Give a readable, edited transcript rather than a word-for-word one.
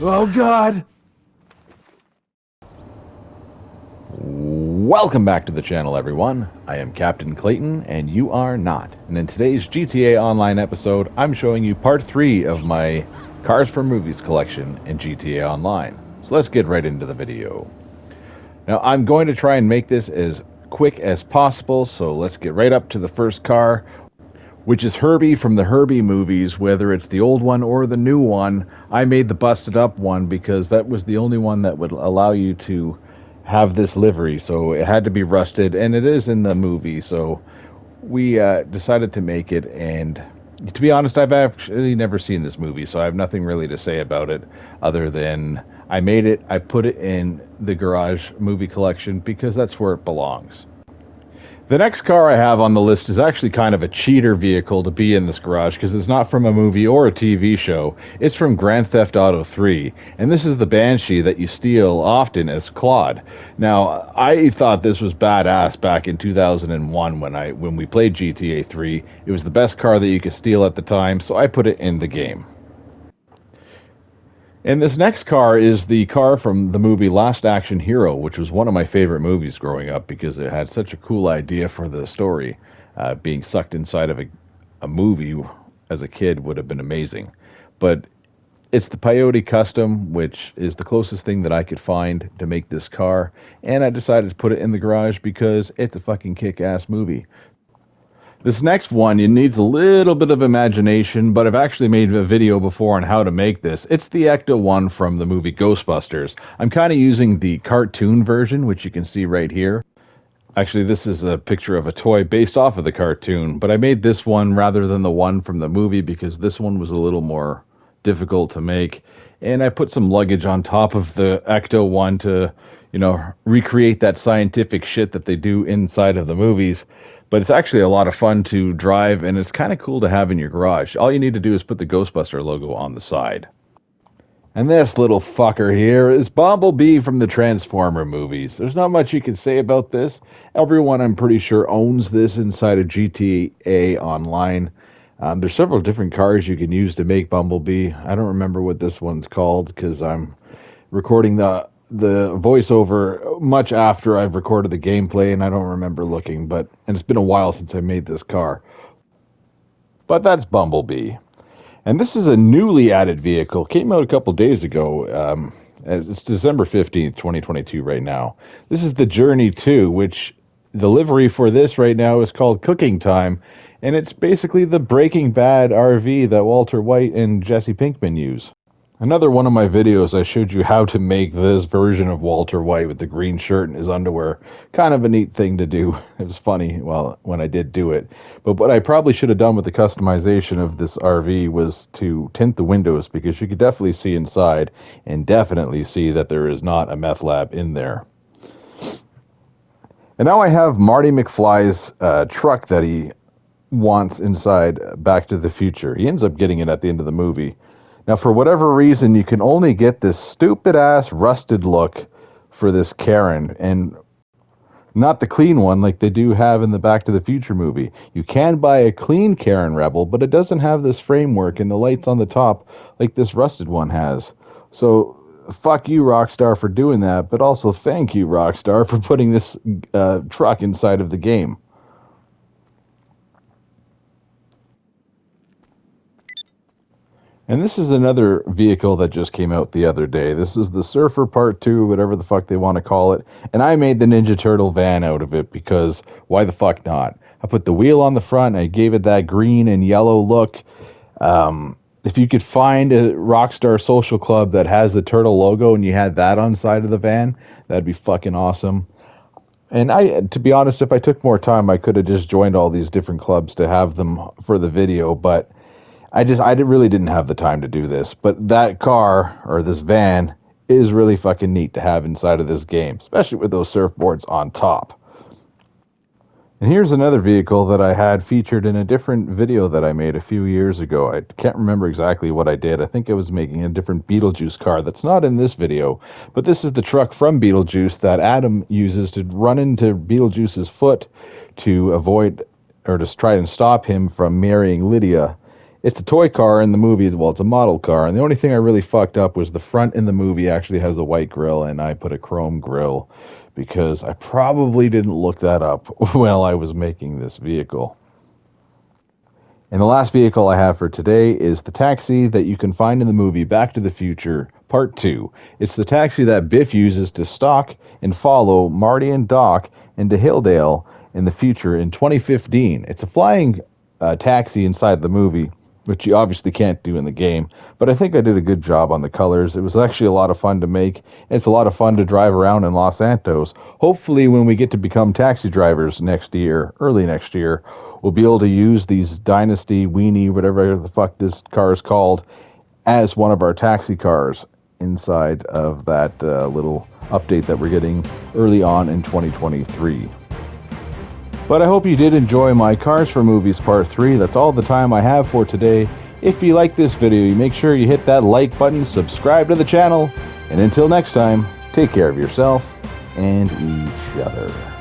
Oh, God! Welcome back to the channel, everyone. I am Captain Clayton, and you are not. And in today's GTA Online episode, I'm showing you part 3 of my Cars for Movies collection in GTA Online. So let's get right into the video. Now, I'm going to try and make this as quick as possible, so let's get right up to the first car, which is Herbie from the Herbie movies, whether it's the old one or the new one. I made the busted up one because that was the only one that would allow you to have this livery, so it had to be rusted, and it is in the movie, so we decided to make it. And to be honest, I've actually never seen this movie, so I have nothing really to say about it other than I made it, I put it in the garage movie collection because that's where it belongs. The next car I have on the list is actually kind of a cheater vehicle to be in this garage because it's not from a movie or a TV show. It's from Grand Theft Auto 3, and this is the Banshee that you steal often as Claude. Now, I thought this was badass back in 2001 when we played GTA 3. It was the best car that you could steal at the time, so I put it in the game. And this next car is the car from the movie Last Action Hero, which was one of my favorite movies growing up because it had such a cool idea for the story. Being sucked inside of a movie as a kid would have been amazing. But it's the Peyote Custom, which is the closest thing that I could find to make this car. And I decided to put it in the garage because it's a fucking kick-ass movie. This next one, it needs a little bit of imagination, but I've actually made a video before on how to make this. It's the Ecto-1 from the movie Ghostbusters. I'm kind of using the cartoon version, which you can see right here. Actually, this is a picture of a toy based off of the cartoon, but I made this one rather than the one from the movie because this one was a little more difficult to make. And I put some luggage on top of the Ecto-1 to, recreate that scientific shit that they do inside of the movies. But it's actually a lot of fun to drive, and it's kind of cool to have in your garage. All you need to do is put the Ghostbuster logo on the side. And this little fucker here is Bumblebee from the Transformer movies. There's not much you can say about this. Everyone, I'm pretty sure, owns this inside of GTA Online. There's several different cars you can use to make Bumblebee. I don't remember what this one's called because I'm recording the voiceover much after I've recorded the gameplay, and I don't remember looking, and it's been a while since I made this car. But that's Bumblebee. And this is a newly added vehicle. Came out a couple days ago. It's December 15th, 2022 right now. This is the Journey 2, which the livery for this right now is called Cooking Time, and it's basically the Breaking Bad RV that Walter White and Jesse Pinkman use. Another one of my videos, I showed you how to make this version of Walter White with the green shirt and his underwear. Kind of a neat thing to do. It was funny, when I did do it. But what I probably should have done with the customization of this RV was to tint the windows, because you could definitely see inside and definitely see that there is not a meth lab in there. And now I have Marty McFly's truck that he wants inside Back to the Future. He ends up getting it at the end of the movie. Now, for whatever reason, you can only get this stupid-ass rusted look for this Karen, and not the clean one like they do have in the Back to the Future movie. You can buy a clean Karen Rebel, but it doesn't have this framework and the lights on the top like this rusted one has. So, fuck you, Rockstar, for doing that, but also thank you, Rockstar, for putting this truck inside of the game. And this is another vehicle that just came out the other day. This is the Surfer Part 2, whatever the fuck they want to call it. And I made the Ninja Turtle van out of it because why the fuck not? I put the wheel on the front. I gave it that green and yellow look. If you could find a Rockstar Social Club that has the turtle logo and you had that on the side of the van, that'd be fucking awesome. And to be honest, if I took more time, I could have just joined all these different clubs to have them for the video, but I really didn't have the time to do this. But that car, or this van, is really fucking neat to have inside of this game, especially with those surfboards on top. And here's another vehicle that I had featured in a different video that I made a few years ago. I can't remember exactly what I did. I think I was making a different Beetlejuice car that's not in this video. But this is the truck from Beetlejuice that Adam uses to run into Beetlejuice's foot to avoid, or to try and stop him from marrying Lydia. It's a toy car in the movie. Well, it's a model car, and the only thing I really fucked up was the front in the movie actually has a white grille, and I put a chrome grille because I probably didn't look that up while I was making this vehicle. And the last vehicle I have for today is the taxi that you can find in the movie Back to the Future Part 2. It's the taxi that Biff uses to stalk and follow Marty and Doc into Hilldale in the future in 2015. It's a flying taxi inside the movie, which you obviously can't do in the game, but I think I did a good job on the colors. It was actually a lot of fun to make. It's a lot of fun to drive around in Los Santos. Hopefully when we get to become taxi drivers next year, early next year, we'll be able to use these Dynasty, Weenie, whatever the fuck this car is called, as one of our taxi cars inside of that little update that we're getting early on in 2023. But I hope you did enjoy my Cars for Movies Part 3. That's all the time I have for today. If you like this video, you make sure you hit that like button, subscribe to the channel, and until next time, take care of yourself and each other.